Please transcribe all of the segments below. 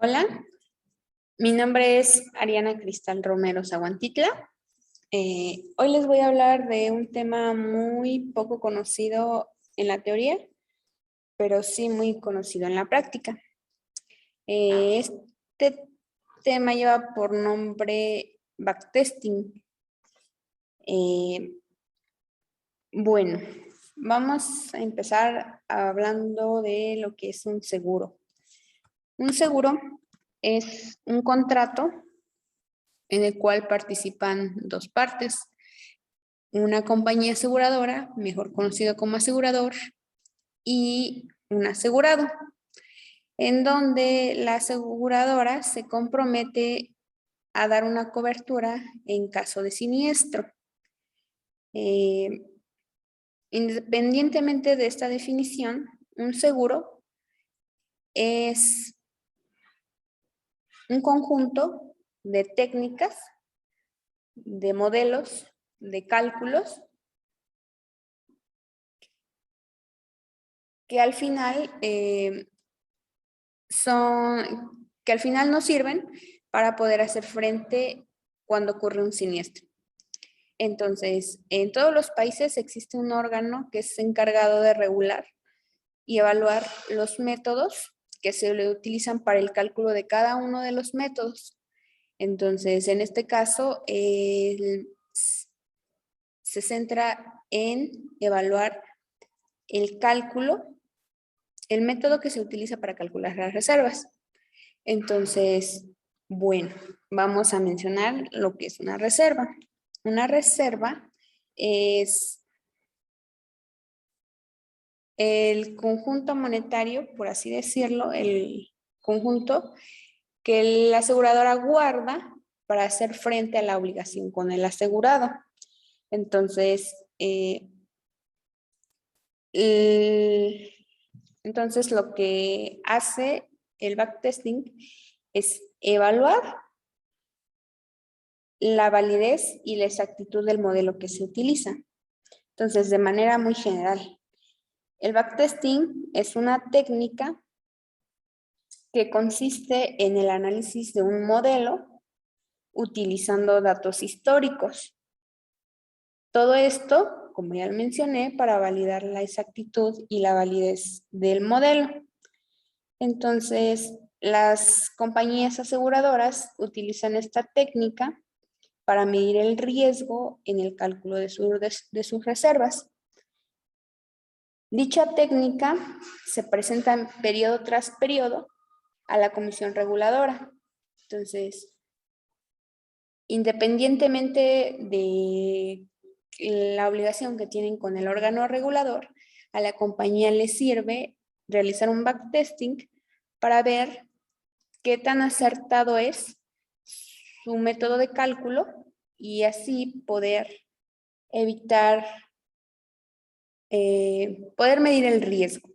Hola, mi nombre es Ariana Cristal Romero Zaguantitla. Hoy les voy a hablar de un tema muy poco conocido en la teoría, pero sí muy conocido en la práctica. Este tema lleva por nombre backtesting. Eh, bueno, vamos a empezar hablando de lo que es un seguro. Un seguro es un contrato en el cual participan dos partes, una compañía aseguradora, mejor conocido como asegurador, y un asegurado, en donde la aseguradora se compromete a dar una cobertura en caso de siniestro. Eh, Independientemente de esta definición, un seguro es un conjunto de técnicas, de modelos, de cálculos que al final que al final nos sirven para poder hacer frente cuando ocurre un siniestro. Entonces, en todos los países existe un órgano que es encargado de regular y evaluar los métodos que se le utilizan para el cálculo de cada uno de los métodos. Entonces, en este caso, se centra en evaluar el cálculo, el método que se utiliza para calcular las reservas. Entonces, bueno, vamos a mencionar lo que es una reserva. Una reserva es el conjunto monetario, por así decirlo, el conjunto que la aseguradora guarda para hacer frente a la obligación con el asegurado. Entonces, entonces lo que hace el backtesting es evaluar la validez y la exactitud del modelo que se utiliza. Entonces, de manera muy general, el backtesting es una técnica que consiste en el análisis de un modelo utilizando datos históricos. Todo esto, como ya lo mencioné, para validar la exactitud y la validez del modelo. Entonces, las compañías aseguradoras utilizan esta técnica para medir el riesgo en el cálculo de sus reservas. Dicha técnica se presenta periodo tras periodo a la comisión reguladora. Entonces, independientemente de la obligación que tienen con el órgano regulador, a la compañía le sirve realizar un backtesting para ver qué tan acertado es su método de cálculo y así poder evitar, poder medir el riesgo.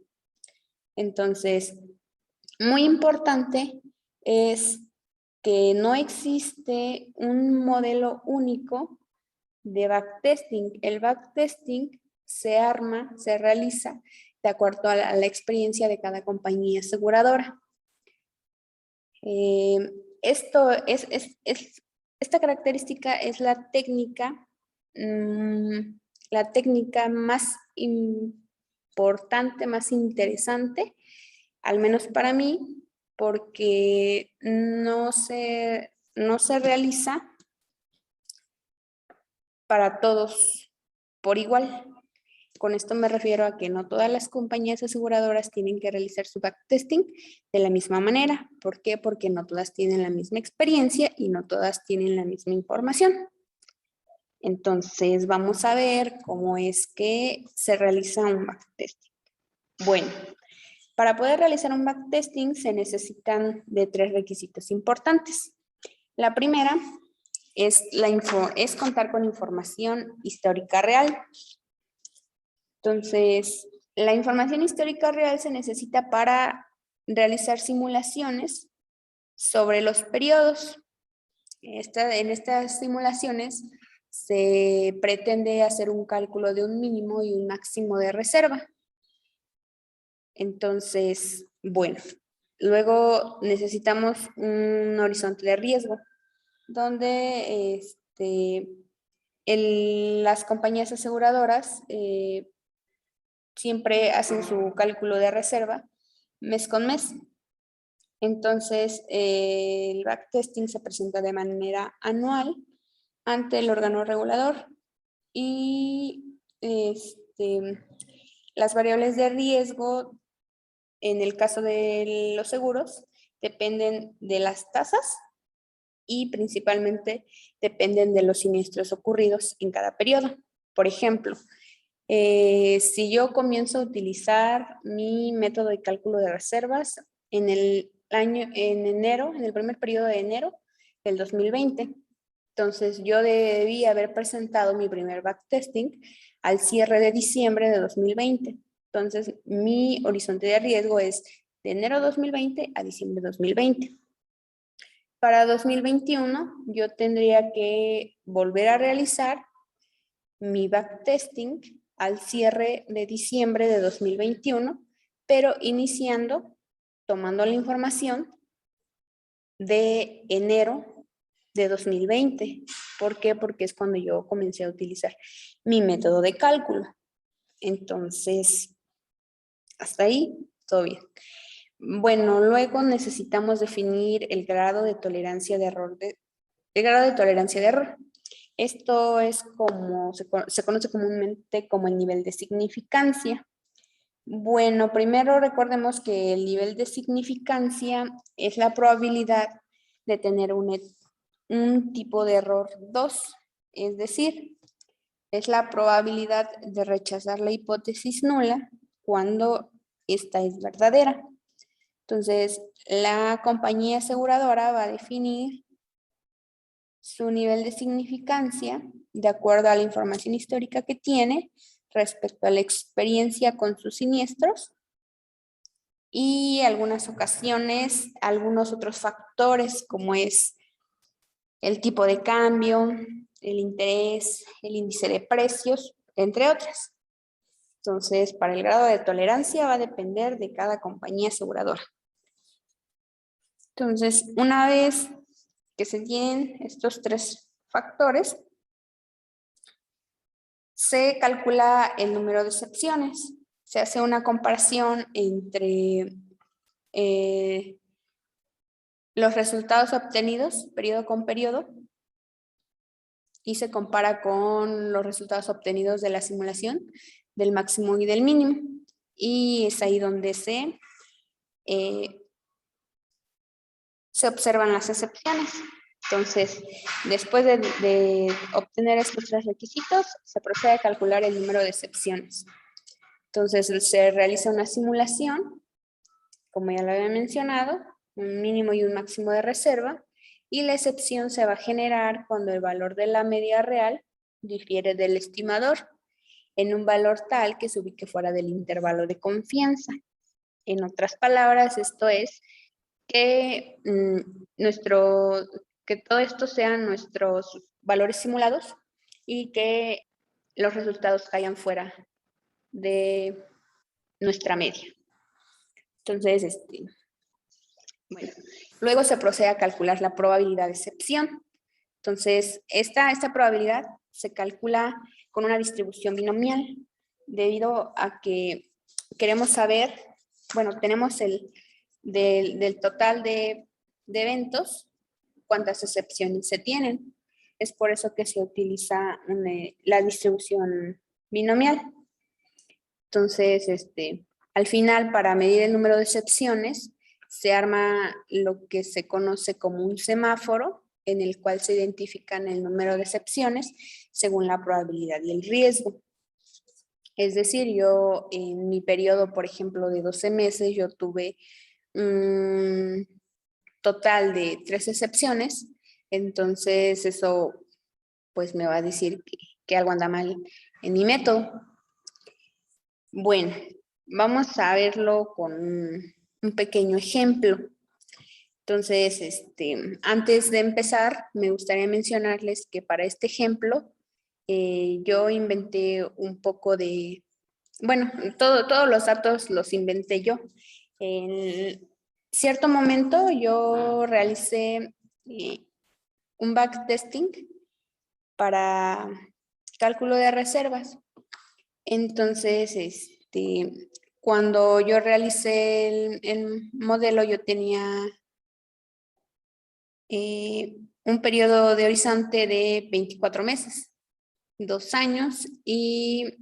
Entonces, muy importante es que no existe un modelo único de backtesting. El backtesting se arma, se realiza de acuerdo a la experiencia de cada compañía aseguradora. Eh, esta característica es la técnica más importante, más interesante, al menos para mí, porque no se realiza para todos por igual. Con esto me refiero a que no todas las compañías aseguradoras tienen que realizar su backtesting de la misma manera. ¿Por qué? Porque no todas tienen la misma experiencia y no todas tienen la misma información. Entonces, vamos a ver cómo es que se realiza un backtesting. Bueno, para poder realizar un backtesting se necesitan de 3 requisitos importantes. La primera es contar con información histórica real. Entonces, la información histórica real se necesita para realizar simulaciones sobre los periodos. En estas simulaciones se pretende hacer un cálculo de un mínimo y un máximo de reserva. Entonces, bueno, Luego necesitamos un horizonte de riesgo, donde las compañías aseguradoras siempre hacen su cálculo de reserva mes con mes. Entonces, el backtesting se presenta de manera anual ante el órgano regulador y las variables de riesgo en el caso de los seguros dependen de las tasas y principalmente dependen de los siniestros ocurridos en cada periodo. Por ejemplo, si yo comienzo a utilizar mi método de cálculo de reservas en el primer periodo de enero del 2020, entonces yo debí haber presentado mi primer backtesting al cierre de diciembre de 2020. Entonces mi horizonte de riesgo es de enero 2020 a diciembre 2020. Para 2021 yo tendría que volver a realizar mi backtesting al cierre de diciembre de 2021, pero tomando la información de enero de 2020. ¿Por qué? Porque es cuando yo comencé a utilizar mi método de cálculo. Entonces, hasta ahí, todo bien. Bueno, luego necesitamos definir el grado de tolerancia de error. El grado de tolerancia de error. Esto es como se conoce comúnmente como el nivel de significancia. Bueno, primero recordemos que el nivel de significancia es la probabilidad de tener un tipo de error 2, es decir, es la probabilidad de rechazar la hipótesis nula cuando esta es verdadera. Entonces, la compañía aseguradora va a definir su nivel de significancia de acuerdo a la información histórica que tiene respecto a la experiencia con sus siniestros y algunas ocasiones algunos otros factores como es el tipo de cambio, el interés, el índice de precios, entre otras. Entonces, para el grado de tolerancia va a depender de cada compañía aseguradora. Entonces, una vez que se tienen estos tres factores, se calcula el número de excepciones. Se hace una comparación entre los resultados obtenidos periodo con periodo y se compara con los resultados obtenidos de la simulación del máximo y del mínimo. Y es ahí donde se observan las excepciones. Entonces, después de obtener estos tres requisitos, se procede a calcular el número de excepciones. Entonces, se realiza una simulación, como ya lo había mencionado, un mínimo y un máximo de reserva, y la excepción se va a generar cuando el valor de la media real difiere del estimador en un valor tal que se ubique fuera del intervalo de confianza. En otras palabras, esto es que que todo esto sean nuestros valores simulados y que los resultados caigan fuera de nuestra media. Entonces, bueno, luego se procede a calcular la probabilidad de excepción. Entonces, esta probabilidad se calcula con una distribución binomial debido a que queremos saber, bueno, tenemos del total de eventos, cuántas excepciones se tienen. Es por eso que se utiliza la distribución binomial. Entonces, al final, para medir el número de excepciones, se arma lo que se conoce como un semáforo, en el cual se identifican el número de excepciones según la probabilidad y el riesgo. Es decir, yo en mi periodo, por ejemplo, de 12 meses, yo tuve un total de 3 excepciones, entonces eso pues me va a decir que algo anda mal en mi método. Bueno, vamos a verlo con un pequeño ejemplo. Entonces, antes de empezar, me gustaría mencionarles que para este ejemplo, yo inventé un poco bueno, todos los datos los inventé yo. cierto momento yo realicé un backtesting para cálculo de reservas. Entonces, cuando yo realicé el modelo, yo tenía un periodo de horizonte de 24 meses, 2 años, y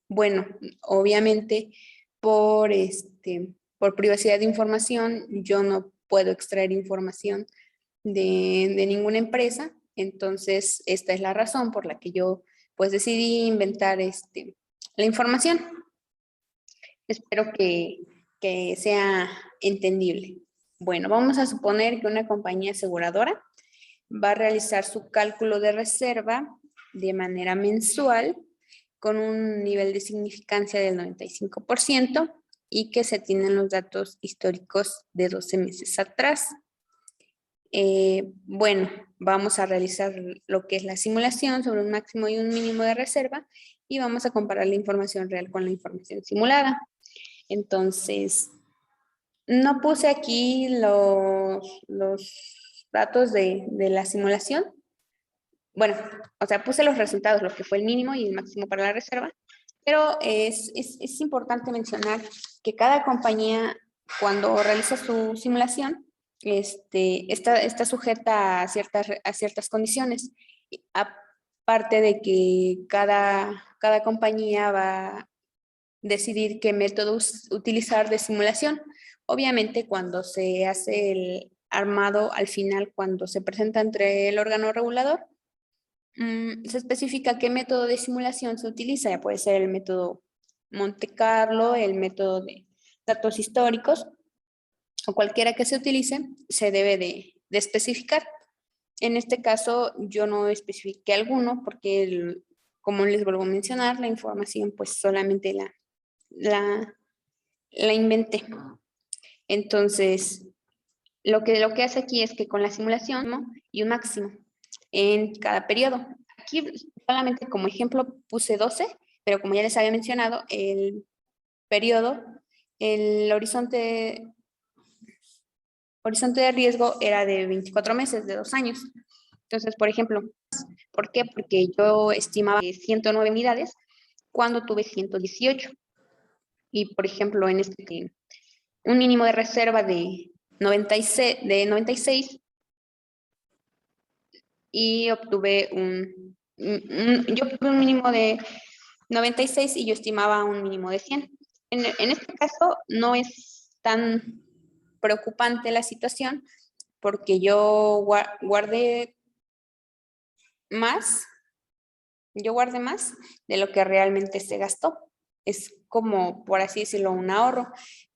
bueno, obviamente por privacidad de información, yo no puedo extraer información de ninguna empresa. Entonces, esta es la razón por la que yo pues decidí inventar la información. Espero que sea entendible. Bueno, vamos a suponer que una compañía aseguradora va a realizar su cálculo de reserva de manera mensual con un nivel de significancia del 95% y que se tienen los datos históricos de 12 meses atrás. Bueno, vamos a realizar lo que es la simulación sobre un máximo y un mínimo de reserva y vamos a comparar la información real con la información simulada. Entonces, no puse aquí los datos de la simulación. Bueno, o sea, puse los resultados, lo que fue el mínimo y el máximo para la reserva, pero es importante mencionar que cada compañía, cuando realiza su simulación, está sujeta a ciertas condiciones. Aparte de que cada compañía va a decidir qué métodos utilizar de simulación. Obviamente, cuando se hace el armado al final, cuando se presenta entre el órgano regulador, se especifica qué método de simulación se utiliza. Ya puede ser el método Monte Carlo, el método de datos históricos, o cualquiera que se utilice, se debe de especificar. En este caso, yo no especifiqué alguno porque, como les vuelvo a mencionar, la información pues solamente la inventé. Entonces, lo que hace aquí es que con la simulación, ¿no?, y un máximo en cada periodo. Aquí solamente como ejemplo puse 12, pero como ya les había mencionado, el periodo, el horizonte de riesgo era de 24 meses, de 2 años. Entonces, por ejemplo, ¿por qué? Porque yo estimaba 109 unidades cuando tuve 118. Y, por ejemplo, un mínimo de reserva de 96 y obtuve yo obtuve un mínimo de 96 y yo estimaba un mínimo de 100. En este caso no es tan preocupante la situación porque yo guardé más, de lo que realmente se gastó. Es como, por así decirlo, un ahorro.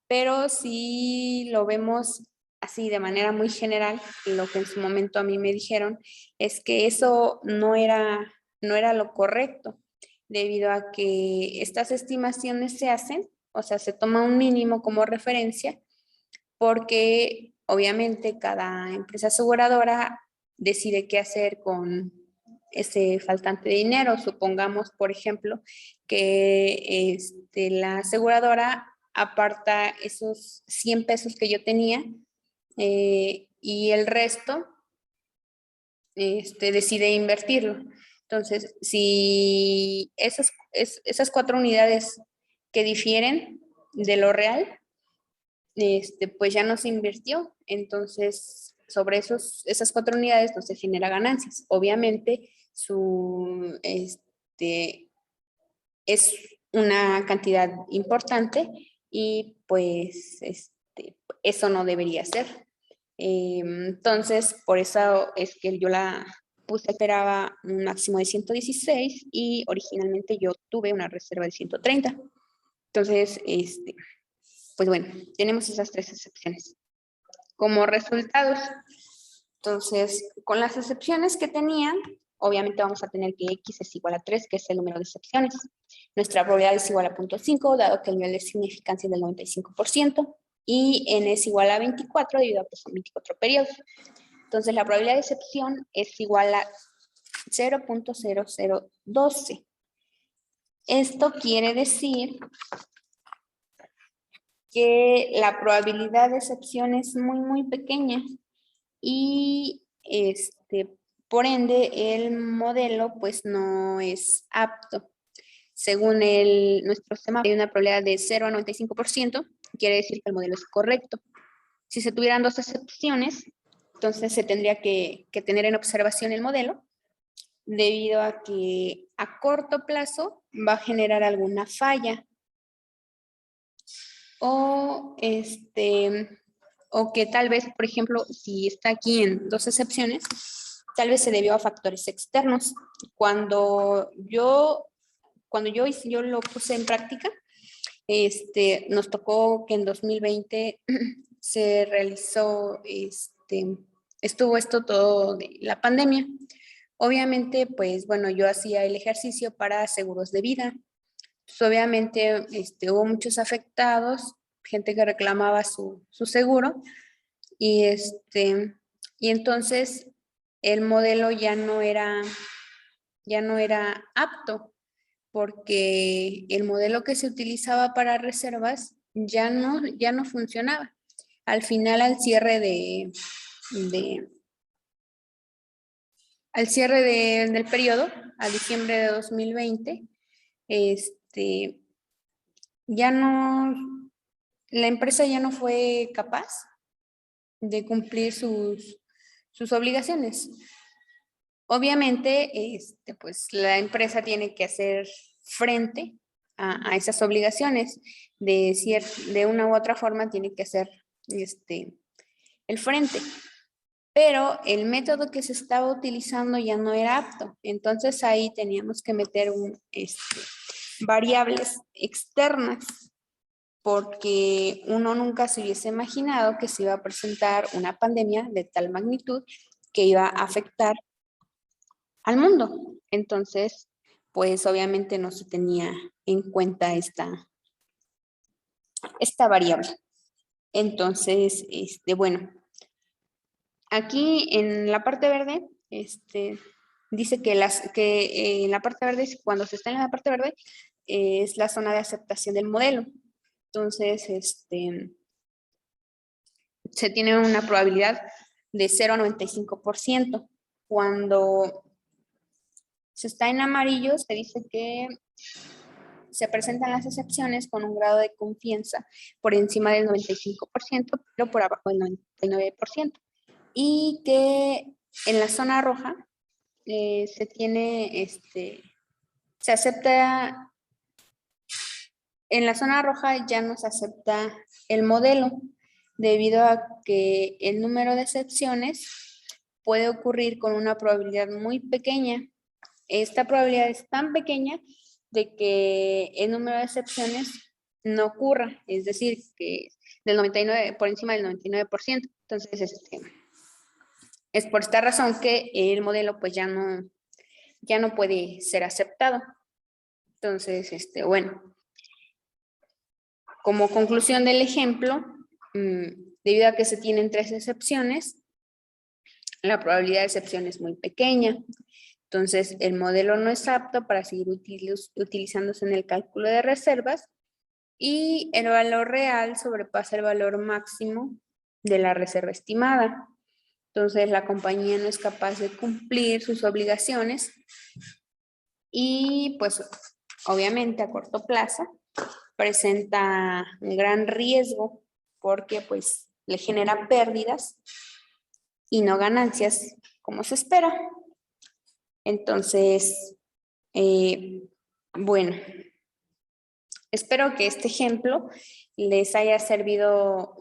Pero si lo vemos así de manera muy general, lo que en su momento a mí me dijeron es que eso no era lo correcto, debido a que estas estimaciones se hacen, o sea, se toma un mínimo como referencia, porque obviamente cada empresa aseguradora decide qué hacer con ese faltante de dinero. Supongamos, por ejemplo, que la aseguradora aparta esos 100 pesos que yo tenía y el resto decide invertirlo. Entonces, si esas 4 unidades que difieren de lo real, pues ya no se invirtió. Entonces, sobre esas 4 unidades no se genera ganancias. Obviamente, es una cantidad importante y pues eso no debería ser. Entonces, por eso es que yo la puse, esperaba un máximo de 116 y originalmente yo tuve una reserva de 130. Entonces, pues bueno, tenemos esas 3 excepciones como resultados. Entonces, con las excepciones que tenían, obviamente vamos a tener que X es igual a 3, que es el número de excepciones. Nuestra probabilidad es igual a 0.5, dado que el nivel de significancia es del 95%, y N es igual a 24, debido a que son 24 periodos. Entonces, la probabilidad de excepción es igual a 0.0012. Esto quiere decir que la probabilidad de excepción es muy, muy pequeña y por ende el modelo pues no es apto. Según nuestro sistema hay una probabilidad de 0 a 95%, quiere decir que el modelo es correcto. Si se tuvieran dos excepciones, entonces se tendría que tener en observación el modelo, debido a que a corto plazo va a generar alguna falla. O, o que tal vez, por ejemplo, si está aquí en dos excepciones, tal vez se debió a factores externos. Yo lo puse en práctica, nos tocó que en 2020 se realizó, estuvo esto todo de la pandemia. Obviamente, pues bueno, yo hacía el ejercicio para seguros de vida. Pues, obviamente, hubo muchos afectados, gente que reclamaba su seguro, y y entonces el modelo ya no era apto, porque el modelo que se utilizaba para reservas ya no funcionaba. Al final, de- del periodo, a diciembre de 2020, ya no, la empresa ya no fue capaz de cumplir sus obligaciones. Obviamente, pues la empresa tiene que hacer frente a esas obligaciones. De una u otra forma tiene que hacer el frente. Pero el método que se estaba utilizando ya no era apto. Entonces ahí teníamos que meter variables externas, porque uno nunca se hubiese imaginado que se iba a presentar una pandemia de tal magnitud que iba a afectar al mundo. Entonces, pues obviamente no se tenía en cuenta esta variable. Entonces, bueno, aquí en la parte verde, dice que en la parte verde, cuando se está en la parte verde, es la zona de aceptación del modelo. Entonces, se tiene una probabilidad de 0 a 95%. Cuando se está en amarillo, se dice que se presentan las excepciones con un grado de confianza por encima del 95%, pero por abajo del 99%. Y que en la zona roja se acepta, en la zona roja ya no se acepta el modelo, debido a que el número de excepciones puede ocurrir con una probabilidad muy pequeña. Esta probabilidad es tan pequeña de que el número de excepciones no ocurra, es decir, que del 99, por encima del 99%. Entonces, es por esta razón que el modelo pues ya no puede ser aceptado. Entonces, bueno, como conclusión del ejemplo, debido a que se tienen tres excepciones, la probabilidad de excepción es muy pequeña. Entonces, el modelo no es apto para seguir utilizándose en el cálculo de reservas, y el valor real sobrepasa el valor máximo de la reserva estimada. Entonces, la compañía no es capaz de cumplir sus obligaciones y, pues, obviamente a corto plazo presenta un gran riesgo, porque, pues, le genera pérdidas y no ganancias como se espera. Entonces, bueno, espero que este ejemplo les haya servido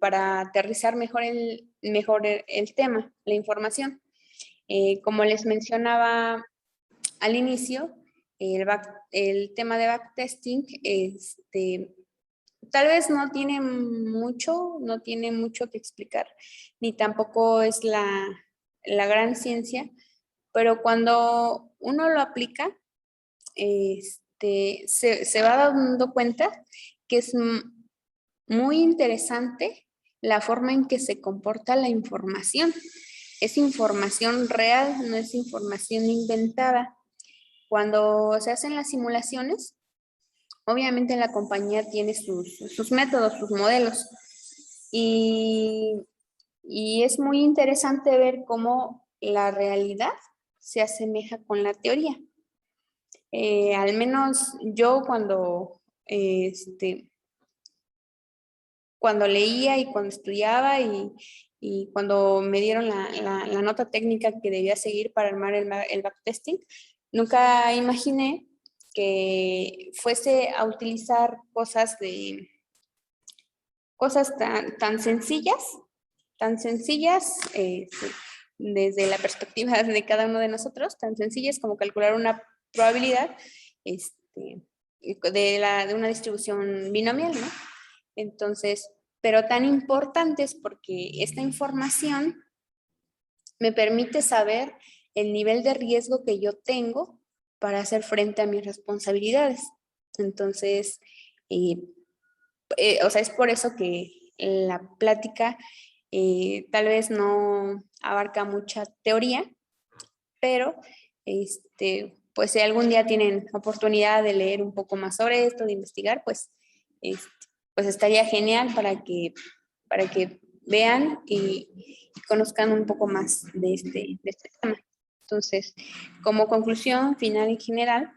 para aterrizar mejor el tema, la información. Como les mencionaba al inicio, el tema de backtesting, tal vez no tiene mucho que explicar, ni tampoco es la gran ciencia, pero cuando uno lo aplica, se va dando cuenta que es muy interesante la forma en que se comporta la información. Es información real, no es información inventada. Cuando se hacen las simulaciones, obviamente la compañía tiene sus métodos, sus modelos. Y es muy interesante ver cómo la realidad se asemeja con la teoría. Al menos yo cuando leía y cuando estudiaba y cuando me dieron la nota técnica que debía seguir para armar el backtesting, nunca imaginé que fuese a utilizar cosas tan sencillas, desde la perspectiva de cada uno de nosotros, tan sencillas como calcular una probabilidad este, de una distribución binomial, ¿no? Entonces, pero tan importantes porque esta información me permite saber el nivel de riesgo que yo tengo para hacer frente a mis responsabilidades. Entonces, eh, o sea, es por eso que la plática tal vez no abarca mucha teoría, pero pues si algún día tienen oportunidad de leer un poco más sobre esto, de investigar, pues, este, pues estaría genial para que vean y conozcan un poco más de este tema. Entonces, como conclusión final y general,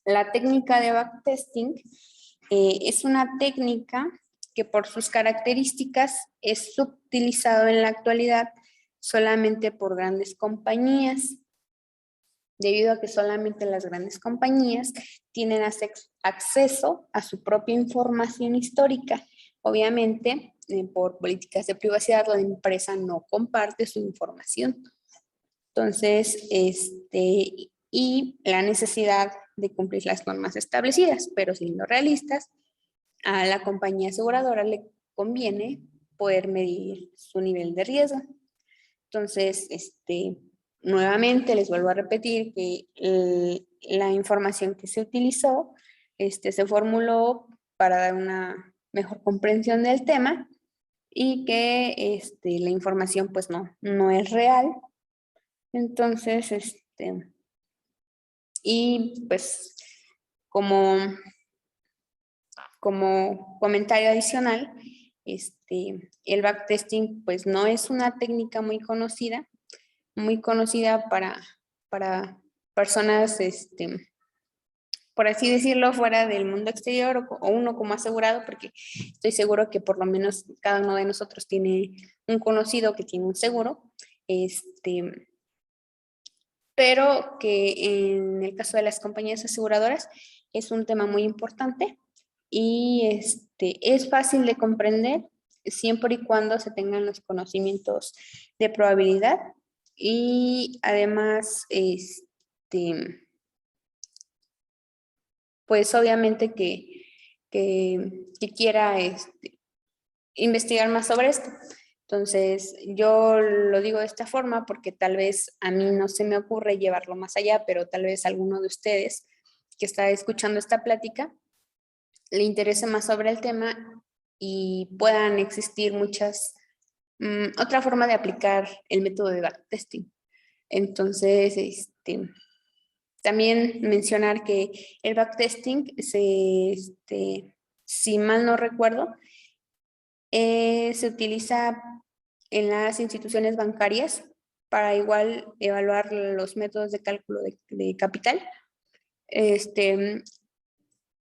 la técnica de backtesting es una técnica que por sus características es utilizado en la actualidad solamente por grandes compañías, debido a que solamente las grandes compañías tienen acceso a su propia información histórica. Obviamente, por políticas de privacidad, la empresa no comparte su información. Entonces, y la necesidad de cumplir las normas establecidas, pero siendo realistas, a la compañía aseguradora le conviene poder medir su nivel de riesgo. Entonces, nuevamente les vuelvo a repetir que la información que se utilizó se formuló para dar una mejor comprensión del tema y que la información pues no es real. Entonces, y pues como, como comentario adicional, el backtesting pues no es una técnica muy conocida para personas, por así decirlo, fuera del mundo exterior o uno como asegurado, porque estoy seguro que por lo menos cada uno de nosotros tiene un conocido que tiene un seguro, pero que en el caso de las compañías aseguradoras es un tema muy importante y es fácil de comprender siempre y cuando se tengan los conocimientos de probabilidad y además, pues obviamente que quiera investigar más sobre esto. Entonces, yo lo digo de esta forma porque tal vez a mí no se me ocurre llevarlo más allá, pero tal vez alguno de ustedes que está escuchando esta plática le interese más sobre el tema y puedan existir otra forma de aplicar el método de backtesting. Entonces, también mencionar que el backtesting si mal no recuerdo, se utiliza en las instituciones bancarias para igual evaluar los métodos de cálculo de capital.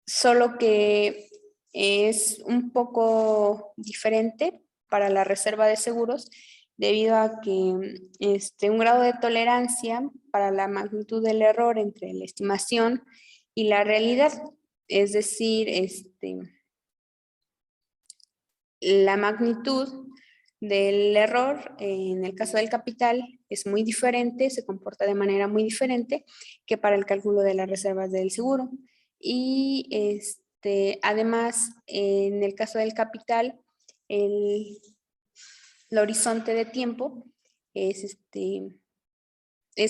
Solo que es un poco diferente para la reserva de seguros debido a que un grado de tolerancia para la magnitud del error entre la estimación y la realidad, es decir, la magnitud del error en el caso del capital es muy diferente, se comporta de manera muy diferente que para el cálculo de las reservas del seguro. Y además, en el caso del capital, el horizonte de tiempo es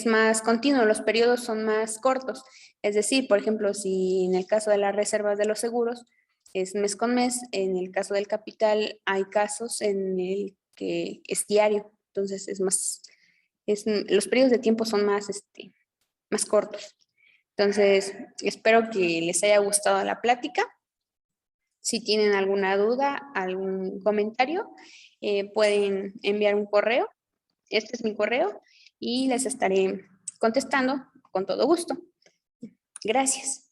más continuo, los periodos son más cortos. Es decir, por ejemplo, si en el caso de las reservas de los seguros es mes con mes, en el caso del capital hay casos en el que es diario, entonces los periodos de tiempo son más cortos. Entonces, espero que les haya gustado la plática. Si tienen alguna duda, algún comentario, pueden enviar un correo. Este es mi correo y les estaré contestando con todo gusto. Gracias.